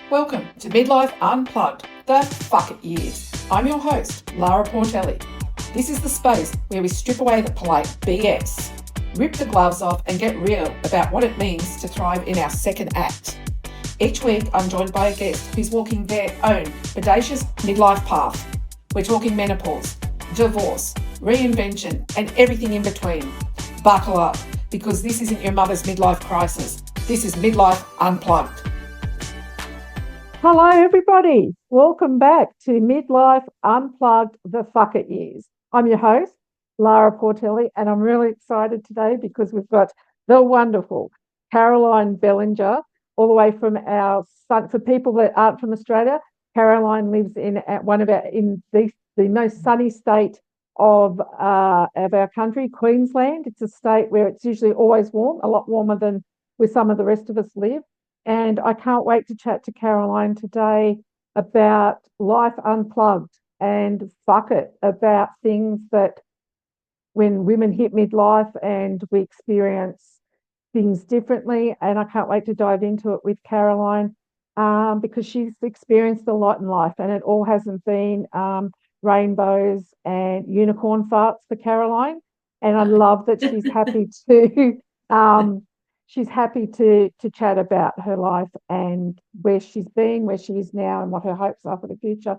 Welcome to Midlife Unplugged, the Fuck It Years. I'm your host, Lara Portelli. This is the space where we strip away the polite BS, rip the gloves off and get real about what it means to thrive in our second act. Each week, I'm joined by a guest who's walking their own bodacious midlife path. We're talking menopause, divorce, reinvention, and everything in between. Buckle up, because this isn't your mother's midlife crisis. This is Midlife Unplugged. Hello, everybody. Welcome back to Midlife Unplugged, the Fuck It Years. I'm your host, Lara Portelli, and I'm really excited today because we've got the wonderful Caroline Bellenger, all the way from our sun. For people that aren't from Australia, Caroline lives in the most sunny state of our country, Queensland. It's a state where it's usually always warm, a lot warmer than where some of the rest of us live. And I can't wait to chat to Caroline today about life unplugged and fuck it, about things that when women hit midlife and we experience things differently. And I can't wait to dive into it with Caroline because she's experienced a lot in life, and it all hasn't been rainbows and unicorn farts for Caroline. And I love that she's happy to she's happy to chat about her life and where she's been, where she is now, and what her hopes are for the future.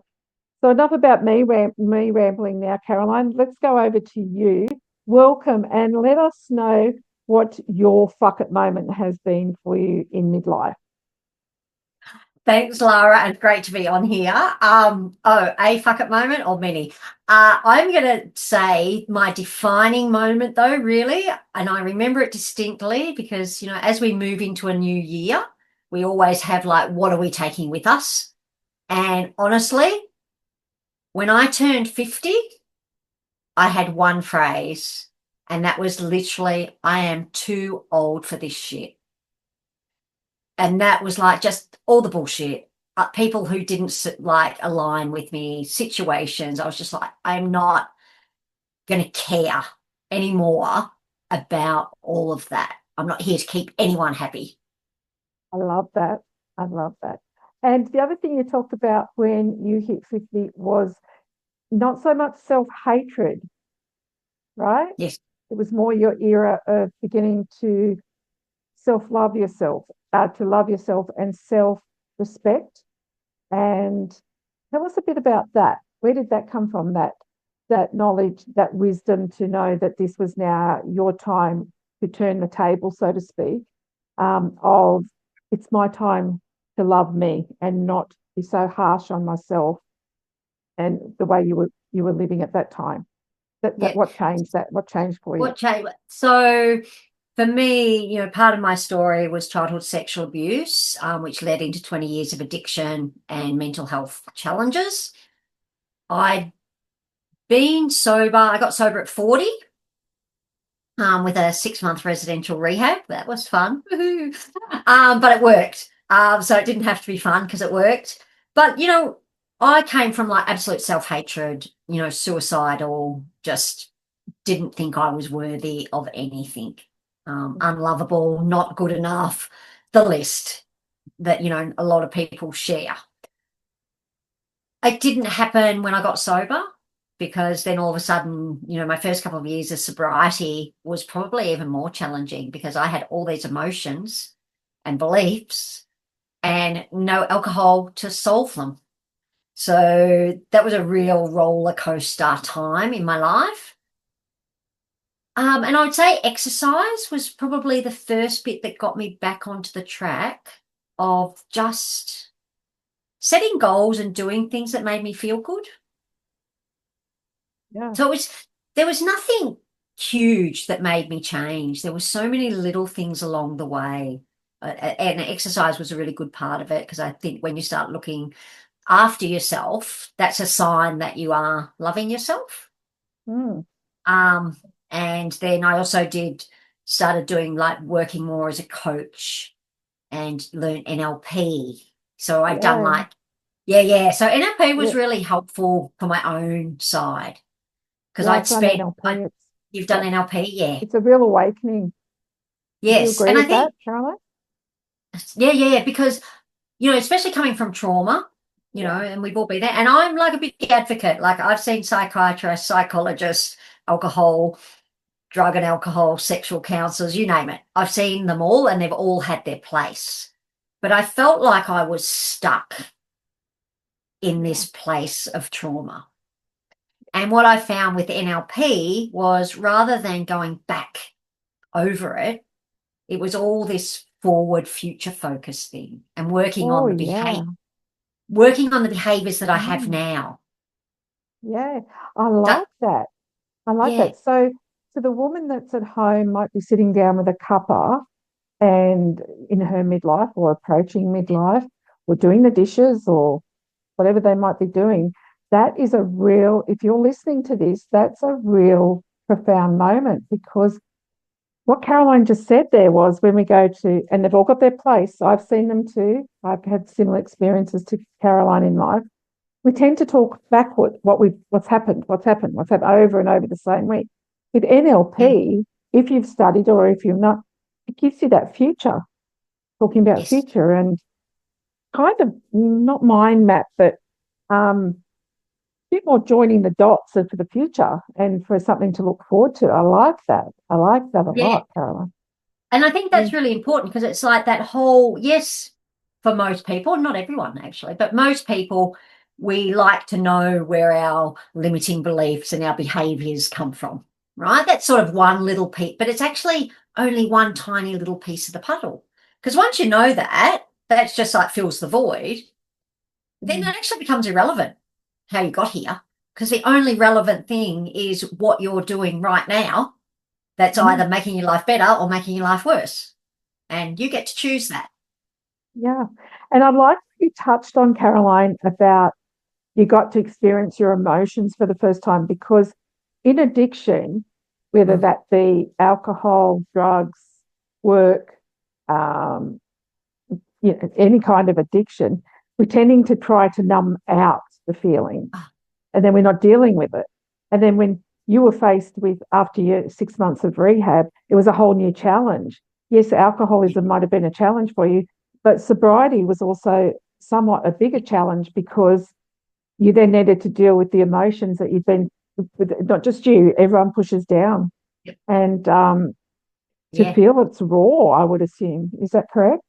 So enough about me rambling now, Caroline. Let's go over to you. Welcome, and let us know what your fuck it moment has been for you in midlife. Thanks, Lara, and great to be on here. A fuck it moment or many? I'm going to say my defining moment, though, really, and I remember it distinctly because, you know, as we move into a new year, we always have like, what are we taking with us? And honestly, when I turned 50, I had one phrase, and that was literally, I am too old for this shit. And that was like just all the bullshit. People who didn't like align with me, situations. I was just like, I'm not going to care anymore about all of that. I'm not here to keep anyone happy. I love that. I love that. And the other thing you talked about when you hit 50 was not so much self-hatred, right? Yes. It was more your era of beginning to self-love yourself, to love yourself and self-respect. And tell us a bit about that. Where did that come from, that knowledge, that wisdom to know that this was now your time to turn the table, so to speak, of it's my time to love me and not be so harsh on myself and the way you were living at that time. What changed that? What changed for you? What changed? So for me, you know, part of my story was childhood sexual abuse, which led into 20 years of addiction and mental health challenges. I'd been sober. I got sober at 40 with a 6-month residential rehab. That was fun. But it worked. So it didn't have to be fun because it worked. But, you know, I came from like absolute self-hatred, you know, suicidal, just didn't think I was worthy of anything. Unlovable, not good enough, the list that, you know, a lot of people share. It didn't happen when I got sober, because then all of a sudden, you know, my first couple of years of sobriety was probably even more challenging because I had all these emotions and beliefs and no alcohol to solve them. So that was a real roller coaster time in my life. And I would say exercise was probably the first bit that got me back onto the track of just setting goals and doing things that made me feel good. Yeah. So there was nothing huge that made me change. There were so many little things along the way. And exercise was a really good part of it, because I think when you start looking after yourself, that's a sign that you are loving yourself. And then I also started doing like working more as a coach and learned NLP. So I'd done like, So NLP was really helpful for my own side, because I'd spent, you've done NLP? Yeah. It's a real awakening. Yes. Do you agree with that, Caroline? Yeah, because especially coming from trauma, and we've all been there. And I'm like a big advocate. Like I've seen psychiatrists, psychologists, drug and alcohol, sexual counselors, you name it. I've seen them all and they've all had their place. But I felt like I was stuck in this place of trauma. And what I found with NLP was rather than going back over it, it was all this forward future focus thing and working on the behaviors that I have now. Yeah, I like that. I like that. So the woman that's at home might be sitting down with a cuppa and in her midlife or approaching midlife or doing the dishes or whatever they might be doing. That is if you're listening to this, that's a real profound moment, because what Caroline just said there was, when we go to, and they've all got their place. I've seen them too. I've had similar experiences to Caroline in life. We tend to talk backward, what's happened over and over the same week. With NLP, if you've studied or if you've not, it gives you that future, talking about future and kind of not mind map, but a bit more joining the dots for the future and for something to look forward to. I like that. I like that a lot, Caroline. And I think that's really important, because it's like that whole, for most people, not everyone actually, but most people, we like to know where our limiting beliefs and our behaviors come from, right? That's sort of one little piece, but it's actually only one tiny little piece of the puzzle. Because once you know that, that's just like fills the void, then it actually becomes irrelevant how you got here, because the only relevant thing is what you're doing right now that's either making your life better or making your life worse. And you get to choose that. Yeah. And I'd like you touched on, Caroline, about you got to experience your emotions for the first time, because in addiction, whether that be alcohol, drugs, work, any kind of addiction, we're tending to try to numb out the feeling, and then we're not dealing with it. And then when you were faced with, after your 6 months of rehab, it was a whole new challenge. Yes, alcoholism might have been a challenge for you, but sobriety was also somewhat a bigger challenge, because you then needed to deal with the emotions that you've been with, not just you, everyone pushes down. And to feel it's raw, I would assume. Is that correct?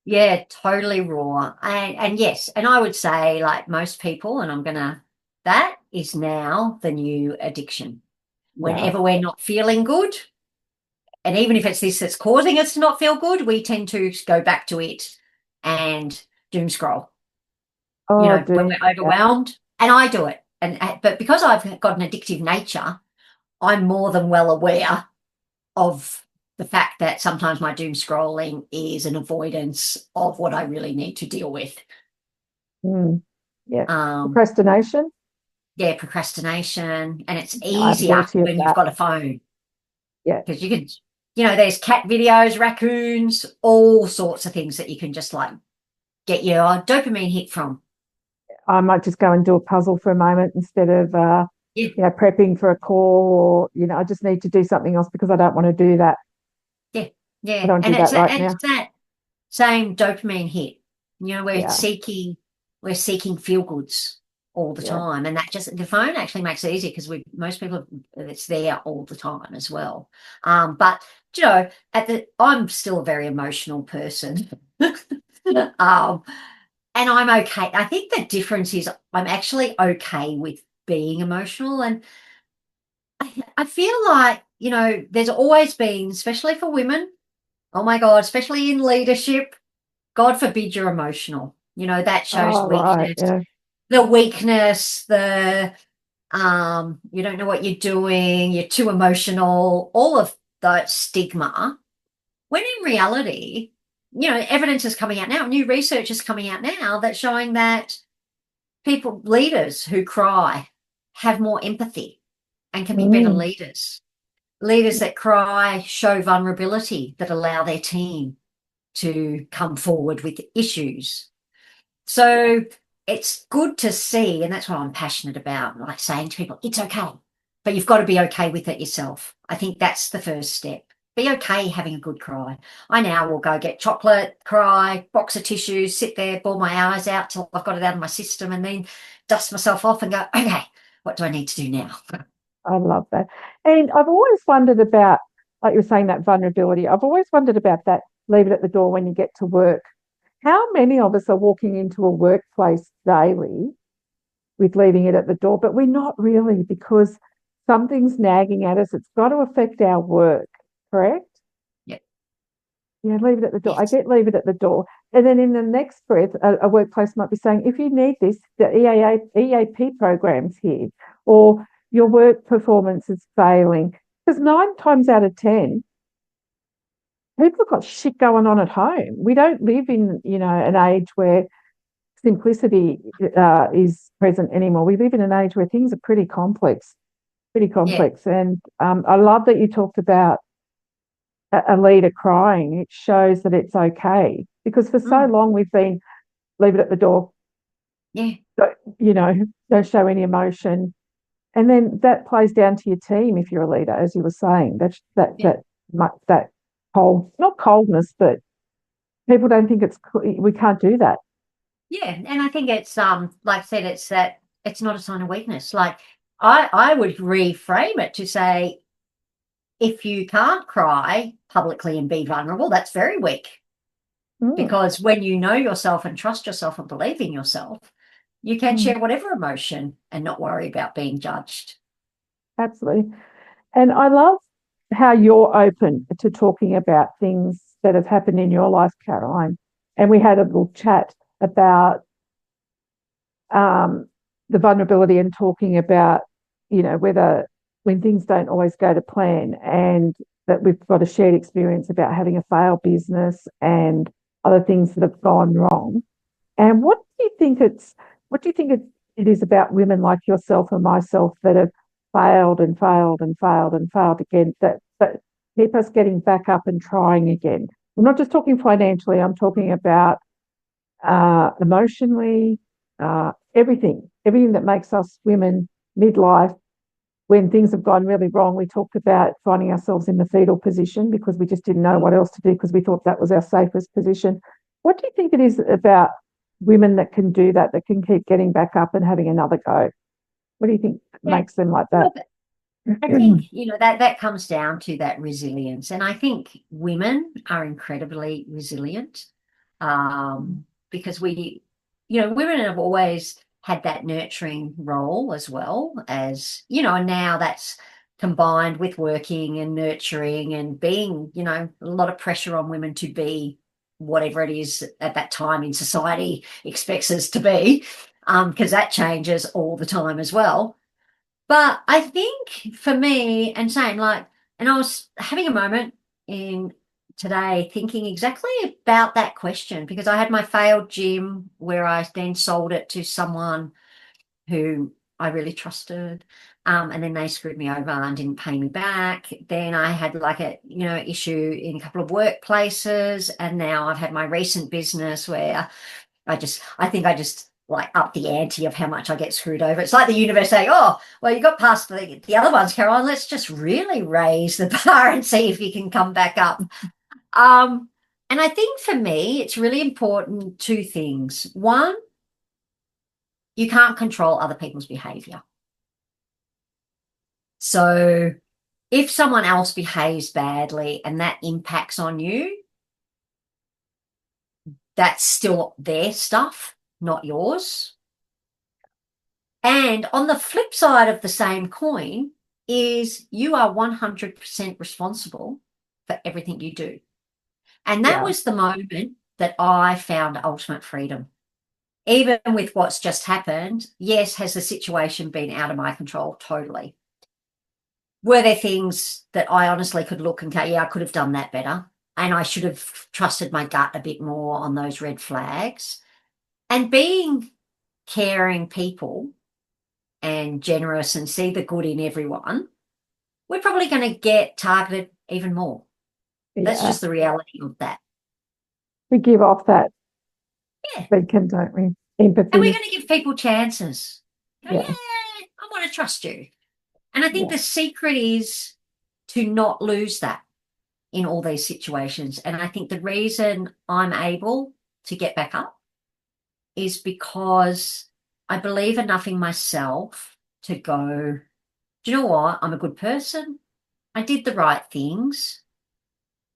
Yeah, totally raw. And yes, and I would say, like most people, and that is now the new addiction. Whenever we're not feeling good, and even if it's this that's causing us to not feel good, we tend to go back to it and doom scroll. When we're overwhelmed, and I do it. But because I've got an addictive nature, I'm more than well aware of the fact that sometimes my doom scrolling is an avoidance of what I really need to deal with. Procrastination. Yeah, procrastination. And it's easier when you've got a phone. Yeah. Because you can, there's cat videos, raccoons, all sorts of things that you can just like get your dopamine hit from. I might just go and do a puzzle for a moment instead of prepping for a call, or I just need to do something else because I don't want to do that. Yeah. I don't do that right now. It's that same dopamine hit. We're seeking feel goods all the time, and the phone actually makes it easy, because most people, it's there all the time as well. But I'm still a very emotional person. And I'm okay. I think the difference is I'm actually okay with being emotional. And I feel like, there's always been, especially for women, oh my God, especially in leadership, God forbid you're emotional. That shows weakness. Right, the weakness, the you don't know what you're doing, you're too emotional, all of that stigma. When in reality, evidence is coming out now, new research is coming out now that's showing that leaders who cry have more empathy and can be better leaders. Leaders that cry show vulnerability, that allow their team to come forward with issues. So it's good to see, and that's what I'm passionate about, like saying to people, it's okay, but you've got to be okay with it yourself. I think that's the first step. be okay having a good cry. I now will go get chocolate, cry, box of tissues, sit there, bawl my eyes out till I've got it out of my system, and then dust myself off and go, okay, what do I need to do now? I love that. And I've always wondered about, like you were saying, that vulnerability. I've always wondered about that, leave it at the door when you get to work. How many of us are walking into a workplace daily with leaving it at the door, but we're not really, because something's nagging at us. It's got to affect our work, correct? Yeah. Yeah, leave it at the door. I Yes. get leave it at the door. And then in the next breath, a workplace might be saying, if you need this, the EAP program's here, or your work performance is failing. Because 9 times out of 10, people have got shit going on at home. We don't live in, an age where simplicity is present anymore. We live in an age where things are pretty complex. Yeah. And I love that you talked about a leader crying. It shows that it's okay, because for so long we've been, leave it at the door. Yeah. Don't show any emotion. And then that plays down to your team if you're a leader, as you were saying. That cold, not coldness, but people don't think we can't do that. Yeah. And I think it's like I said, it's not a sign of weakness. Like I would reframe it to say, if you can't cry publicly and be vulnerable, that's very weak. Because when you know yourself and trust yourself and believe in yourself, you can share whatever emotion and not worry about being judged. Absolutely. And I love how you're open to talking about things that have happened in your life, Caroline. And we had a little chat about the vulnerability and talking about, whether when things don't always go to plan, and that we've got a shared experience about having a failed business and other things that have gone wrong. And what do you think it is about women like yourself and myself that have failed and failed and failed and failed again, that keep us getting back up and trying again? I'm not just talking financially, I'm talking about emotionally, everything that makes us women midlife. When things have gone really wrong, we talked about finding ourselves in the fetal position because we just didn't know what else to do, because we thought that was our safest position. What do you think it is about women that can do that can keep getting back up and having another go? What do you think makes them like that? I think, that comes down to that resilience. And I think women are incredibly resilient because women have always had that nurturing role as well as, and now that's combined with working and nurturing and being, a lot of pressure on women to be whatever it is at that time in society expects us to be, because that changes all the time as well. But I think for me, and saying and I was having a moment in today thinking exactly about that question, because I had my failed gym where I then sold it to someone who I really trusted. And then they screwed me over and didn't pay me back. Then I had issue in a couple of workplaces. And now I've had my recent business where I think I just up the ante of how much I get screwed over. It's like the universe saying, oh, well, you got past the other ones, Caroline. Let's just really raise the bar and see if you can come back up. And I think for me, it's really important, 2 things. One, you can't control other people's behavior. So if someone else behaves badly and that impacts on you, that's still their stuff, not yours. And on the flip side of the same coin is you are 100% responsible for everything you do. And that was the moment that I found ultimate freedom. Even with what's just happened, yes, has the situation been out of my control? Totally. Were there things that I honestly could look and go, yeah, I could have done that better, and I should have trusted my gut a bit more on those red flags? And being caring people and generous and see the good in everyone, we're probably going to get targeted even more. That's just the reality of that. We give off that Yeah. beacon, don't we? Empathy. And we're going to give people chances. Go, Yeah. I want to trust you. And I think the secret is to not lose that. in all these situations. And I think the reason I'm able to get back up is because I believe enough in myself to go, do you know what? I'm a good person. I did the right things.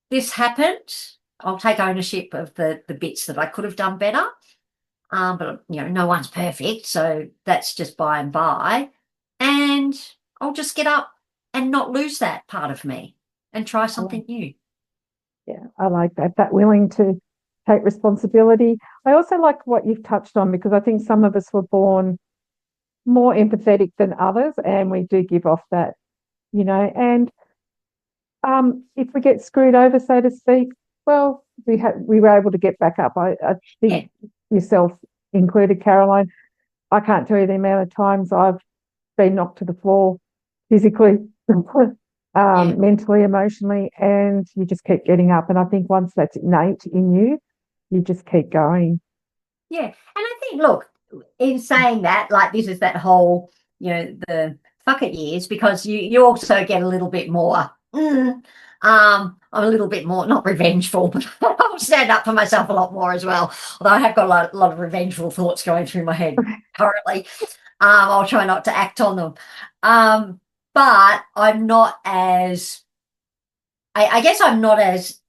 This happened. I'll take ownership of the bits that I could have done better. But, no one's perfect. So that's just by and by. And I'll just get up and not lose that part of me and try something new. Yeah, I like that. That willing to take responsibility. I also like what you've touched on, because I think some of us were born more empathetic than others, and we do give off that, and if we get screwed over, so to speak, well, we were able to get back up. I think yourself included, Caroline. I can't tell you the amount of times I've been knocked to the floor physically, mentally, emotionally, and you just keep getting up. And I think once that's innate in you, you just keep going. Yeah. And I think, look, in saying that, like, this is that whole, the fuck it years, because you also get a little bit more, I'm a little bit more, not revengeful, but I'll stand up for myself a lot more as well. Although I have got a lot of revengeful thoughts going through my head currently. I'll try not to act on them. But I'm not as, I guess I'm not as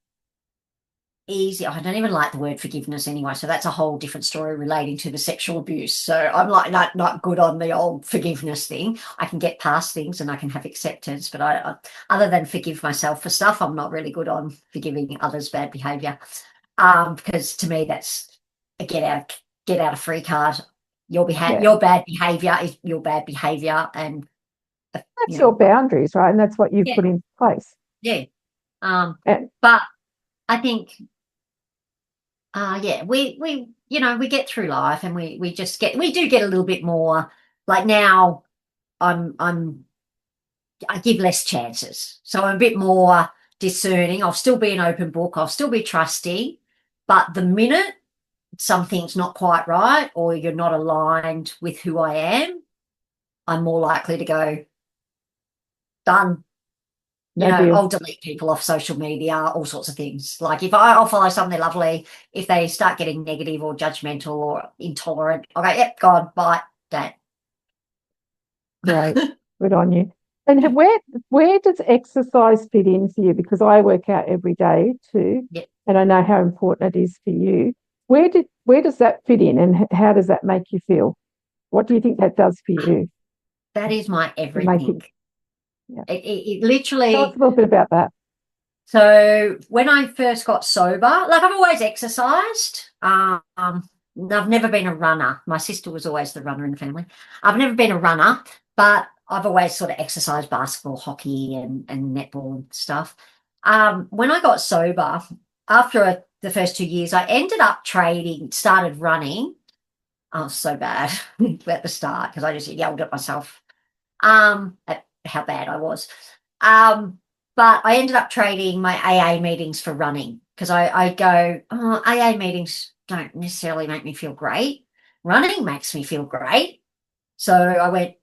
easy. I don't even like the word forgiveness anyway, so that's a whole different story relating to the sexual abuse. So I'm like not good on the old forgiveness thing. I can get past things and I can have acceptance, but I other than forgive myself for stuff, I'm not really good on forgiving others' bad behavior. Because to me that's a get out of free card. Your bad behavior is your bad behavior, and that's your boundaries, right? And that's what you've put in place. Yeah. But I think we get through life, and we do get a little bit more, like now I give less chances. So I'm a bit more discerning. I'll still be an open book. I'll still be trusting. But the minute something's not quite right or you're not aligned with who I am, I'm more likely to go, done. I'll delete people off social media, all sorts of things. Like if I'll follow somebody lovely, if they start getting negative or judgmental or intolerant, I'll go, yep, gone, bye, that. Great. Good on you. And where does exercise fit in for you? Because I work out every day too, and I know how important it is for you. Where does that fit in, and how does that make you feel? What do you think that does for you? That is my everything. It literally. Tell us a little bit about that. So when I first got sober, like I've always exercised. I've never been a runner. My sister was always the runner in the family. I've never been a runner, but I've always sort of exercised basketball, hockey, and netball and stuff. When I got sober, after the first 2 years, I ended up started running. I was so bad at the start because I just yelled at myself at how bad I was. But I ended up trading my AA meetings for running, because I go, AA meetings don't necessarily make me feel great. Running makes me feel great. So I went,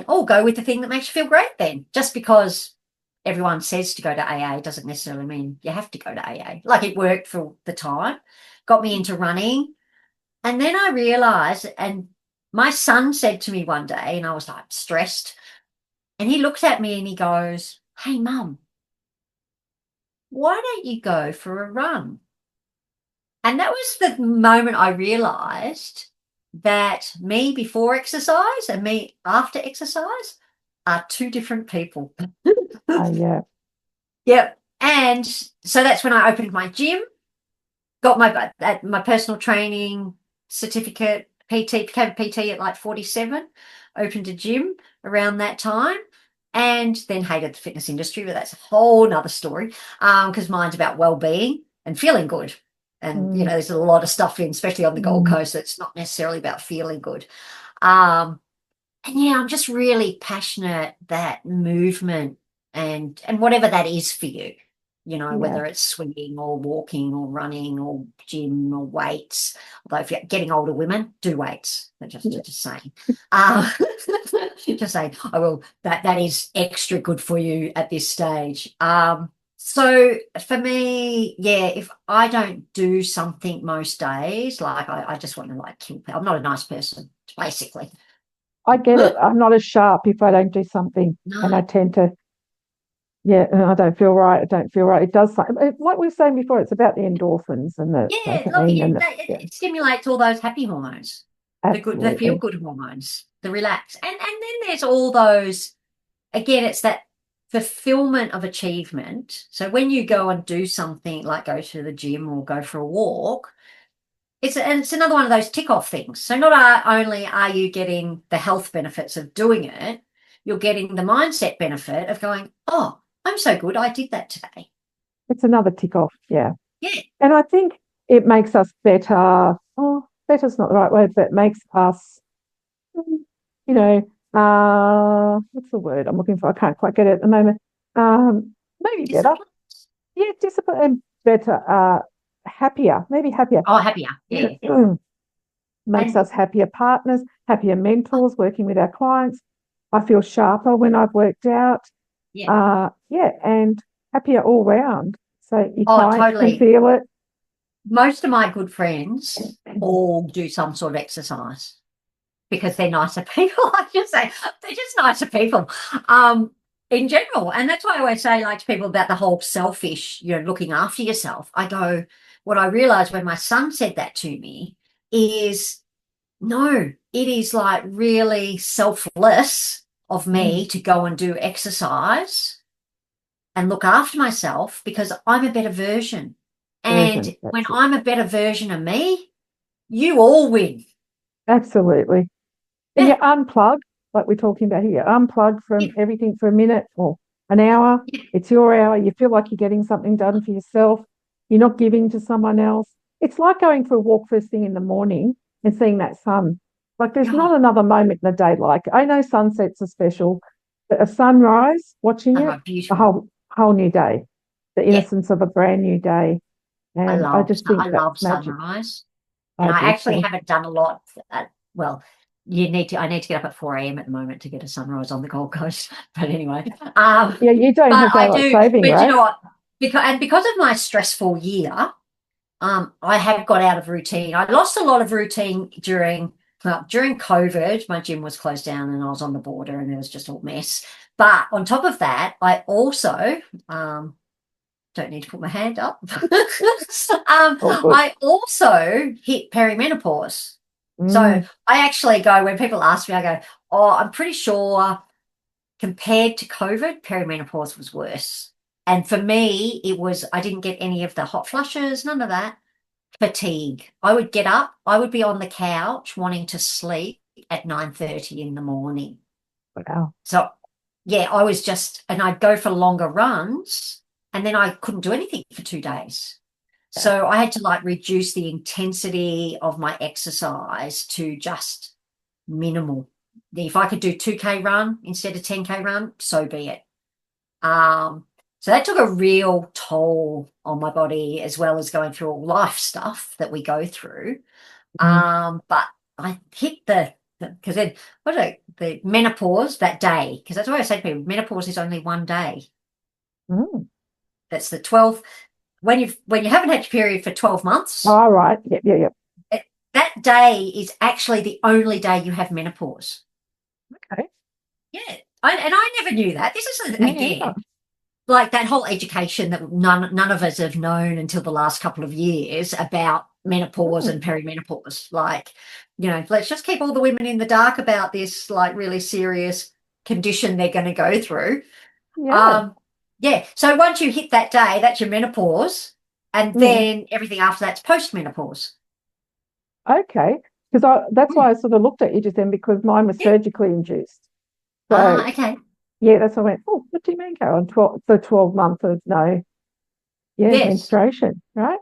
go with the thing that makes you feel great then. Just because everyone says to go to AA doesn't necessarily mean you have to go to AA. Like, it worked for the time, got me into running. And then I realised, and my son said to me one day, and I was like stressed, and he looked at me and he goes, "Hey, Mum, why don't you go for a run?" And that was the moment I realised that me before exercise and me after exercise are two different people. Yeah. Yep. And so that's when I opened my gym, got my personal training certificate, PT, became a PT at like 47, opened a gym around that time, and then hated the fitness industry, but that's a whole nother story, because mine's about well-being and feeling good. And, there's a lot of stuff especially on the Gold Coast, that's not necessarily about feeling good. And I'm just really passionate that movement and whatever that is for you, whether it's swinging or walking or running or gym or weights. Although if you're getting older women, do weights. Just saying. Just saying, I will. That is extra good for you at this stage. So for me, yeah, if I don't do something most days, like I just want to like kill people. I'm not a nice person, basically. I get it. I'm not as sharp if I don't do something, and I No. tend to, yeah, I don't feel right. I don't feel right. It does something. Like we were saying before, it's about the endorphins and the Yeah, look, dopamine and it, yeah, it stimulates all those happy hormones, the feel absolutely. good hormones, the relax, and then there's all those. Again, it's that fulfillment of achievement. So when you go and do something like go to the gym or go for a walk, it's another one of those tick off things. So not only are you getting the health benefits of doing it, you're getting the mindset benefit of going, oh, I'm so good, I did that today. It's another tick off. Yeah. Yeah. And I think it makes us better. Oh, better's not the right word, but makes us, you know, what's the word I'm looking for? I can't quite get it at the moment. Maybe better. Discipline. Yeah, discipline and better, happier, maybe happier. Oh, happier. Yeah. Makes And us happier partners, happier mentors working with our clients. I feel sharper when I've worked out. yeah. Yeah, and happier all round. So your Oh, clients can totally. feel it. Most of my good friends all do some sort of exercise because they're nicer people. I just say they're just nicer people in general. And that's why I always say, like, to people about the whole selfish, looking after yourself. I go, what I realized when my son said that to me is no, it is like really selfless of me to go and do exercise and look after myself because I'm a better version. Version, And when that's it. I'm a better version of me, you all win. Absolutely. And you Yeah. unplug, like we're talking about here, unplug from Yeah. everything for a minute or an hour. Yeah. It's your hour. You feel like you're getting something done for yourself. You're not giving to someone else. It's like going for a walk first thing in the morning and seeing that sun. Like there's Oh, not another moment in the day like I know sunsets are special, but a sunrise, watching it, oh, a beautiful. whole new day, the Yeah. innocence of a brand new day. And I just think I that's love magic. sunrise. And I I do actually too. haven't done a lot. Well, I need to get up at 4 a.m. at the moment to get a sunrise on the Gold Coast. But anyway, Yeah, you don't but have I daylight do. saving, But you right? know what? Because of my stressful year, I have got out of routine. I lost a lot of routine during COVID. My gym was closed down and I was on the border and it was just all mess. But on top of that, I also don't need to put my hand up. Oh, good. I also hit perimenopause. So Mm, I actually go, when people ask me, I go, oh, I'm pretty sure compared to COVID, perimenopause was worse. And for me, I didn't get any of the hot flushes, none of that. Fatigue. I would get up, I would be on the couch wanting to sleep at 9:30 in the morning. wow. So yeah, and I'd go for longer runs and then I couldn't do anything for 2 days. So I had to like reduce the intensity of my exercise to just minimal. If I could do 2K run instead of 10K run, so be it. So that took a real toll on my body as well as going through all life stuff that we go through. Mm, But I hit because then the menopause that day, because that's what I say to people, menopause is only one day. mm. That's the 12th. When you haven't had your period for 12 months, All right. Yep, yep, yep. that day is actually the only day you have menopause. Okay. Yeah. And I never knew that. This is, Me neither. again, like that whole education that none of us have known until the last couple of years about menopause Mm, and perimenopause. Like, let's just keep all the women in the dark about this, like, really serious condition they're going to go through. yeah. Yeah. So once you hit that day, that's your menopause. And Mm, then everything after that's post-menopause. okay. Because that's Mm. why I sort of looked at you just then because mine was Yeah. surgically induced. So Okay. yeah, that's why I went, oh, what do you mean, Carol? 12 months of no, yeah, Yes. menstruation, right?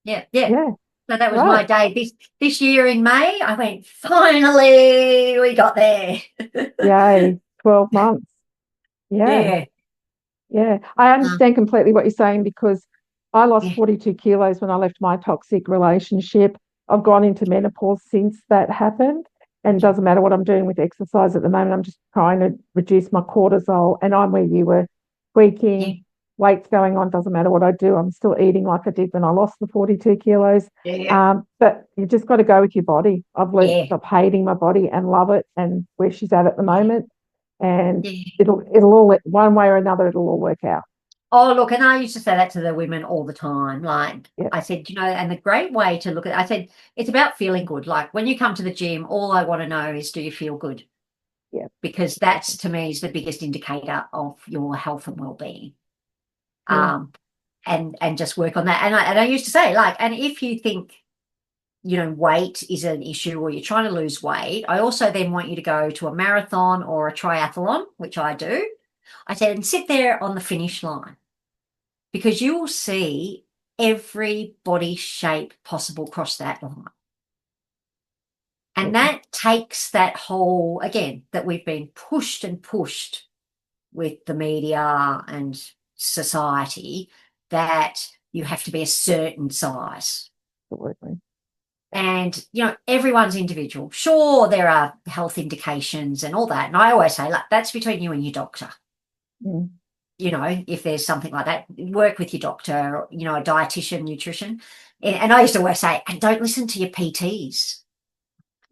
Yeah. Yeah. Yeah, So that was right. my day. This year in May, I went, finally, we got there. Yay, 12 months. Yeah, Yeah. yeah. I Uh, understand completely what you're saying because I lost yeah. 42 kilos when I left my toxic relationship. I've gone into menopause since that happened. And it doesn't matter what I'm doing with exercise at the moment. I'm just trying to reduce my cortisol. And I'm where you were Yeah. tweaking. weight's going on, doesn't matter what I do, I'm still eating like I did when I lost the 42 kilos. Yeah. But you just got to go with your body. I've learned to Yeah. stop hating my body and love it and where she's at the moment. And Yeah. it'll all, one way or another, it'll all work out. Oh, look, and I used to say that to the women all the time. Like Yeah. I said, and the great way to look at it, I said, it's about feeling good. Like when you come to the gym, all I want to know is, do you feel good? Yeah. Because that's, to me, is the biggest indicator of your health and well-being. Yeah. And just work on that. And I used to say, like, and if you think, weight is an issue or you're trying to lose weight, I also then want you to go to a marathon or a triathlon, which I do. I said, and sit there on the finish line because you will see every body shape possible cross that line. And that takes that whole, again, that we've been pushed and pushed with the media and society that you have to be a certain size. Absolutely. And, everyone's individual. Sure, there are health indications and all that. And I always say, like, that's between you and your doctor. Mm. If there's something like that, work with your doctor, a dietitian, nutrition. And I used to always say, and don't listen to your PTs.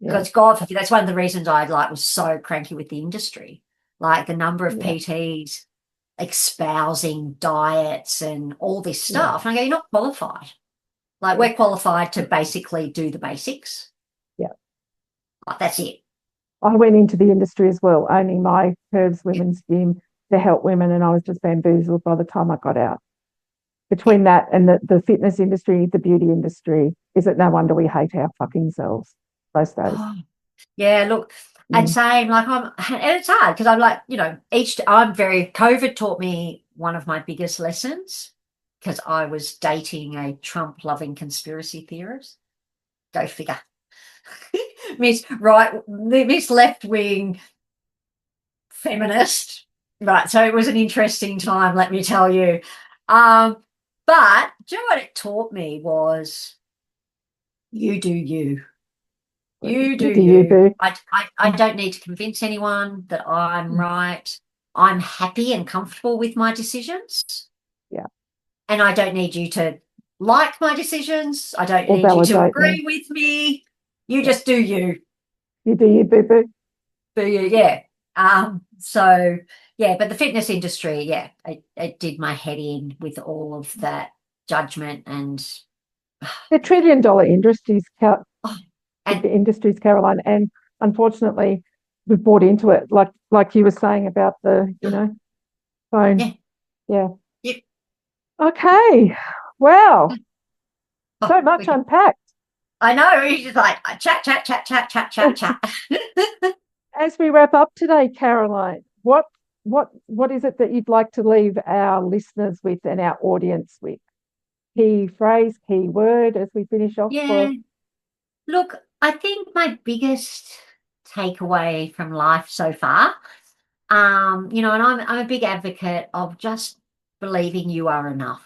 Because God forbid, that's one of the reasons I was so cranky with the industry. Like the number of PTs espousing diets and all this stuff. And I go, you're not qualified. Like we're qualified to basically do the basics. Yeah. Like that's it. I went into the industry as well, owning my Curves Women's Gym to help women, and I was just bamboozled by the time I got out. Between that and the fitness industry, the beauty industry, is it no wonder we hate our fucking selves most days? Oh, yeah, look, and same, like and it's hard because I'm like, COVID taught me one of my biggest lessons because I was dating a Trump-loving conspiracy theorist. Go figure. Miss left-wing feminist. Right, so it was an interesting time, let me tell you. But do you know what it taught me was you do you. You do you. I don't need to convince anyone that I'm right. I'm happy and comfortable with my decisions. Yeah. And I don't need you to like my decisions. I don't Or need you to validate agree me. with me. You just do you. You do you, boo-boo. Do you, yeah. So, yeah, but the fitness industry, yeah, it did my head in with all of that judgment and They're $1 trillion industries, and Caroline, and unfortunately, we've bought into it. Like you were saying about the, phone. yeah. Yeah. Okay. Wow. Oh, So much unpacked. I know. He's just like chat. As we wrap up today, Caroline, what is it that you'd like to leave our listeners with and our audience with? Key phrase, key word as we finish off. Yeah. Look, I think my biggest takeaway from life so far, and I'm a big advocate of just believing you are enough.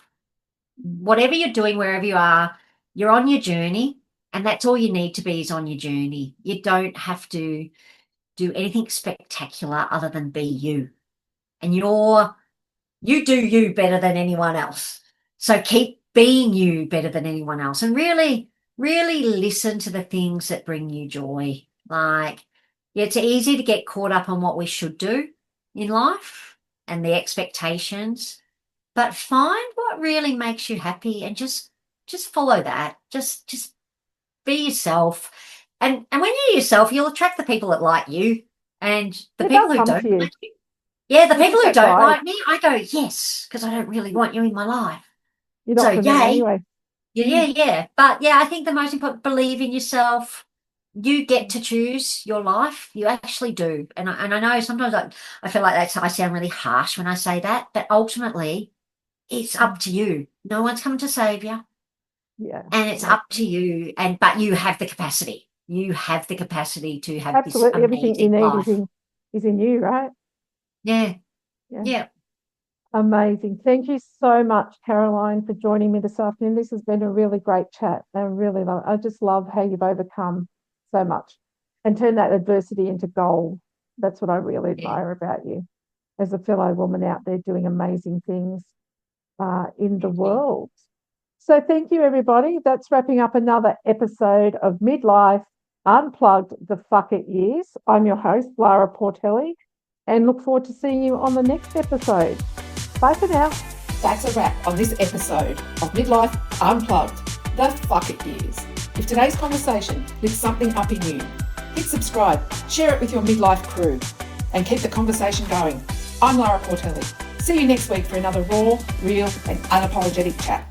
Whatever you're doing, wherever you are, you're on your journey, and that's all you need to be is on your journey. You don't have to do anything spectacular other than be you. And you do you better than anyone else. So keep being you better than anyone else and really, really listen to the things that bring you joy. Like, yeah, it's easy to get caught up on what we should do in life and the expectations, but find what really makes you happy and just follow that. Just be yourself. And when you're yourself, you'll attract the people that like you and the people who don't like you. Yeah, the people who don't like me, I go, yes, because I don't really want you in my life. You're not for me anyway. Yeah. But yeah, I think the most important, believe in yourself. You get to choose your life. You actually do. And I know sometimes I feel like I sound really harsh when I say that, but ultimately it's up to you. No one's coming to save you. Yeah. And it's up to you. But you have the capacity. You have the capacity to have Absolutely. this Everything you amazing need life. is in you, right? Yeah. Amazing. Thank you so much, Caroline, for joining me this afternoon. This has been a really great chat. I just love how you've overcome so much and turned that adversity into gold. That's what I really admire about you as a fellow woman out there doing amazing things. in the world. So thank you, everybody. That's wrapping up another episode of Midlife Unplugged the Fuck It Years. I'm your host, Lara Portelli, and look forward to seeing you on the next episode. Bye for now. That's a wrap on this episode of Midlife Unplugged the Fuck It Years. If today's conversation lifts something up in you, hit subscribe, share it with your midlife crew, and keep the conversation going. I'm Lara Portelli. See you next week for another raw, real, and unapologetic chat.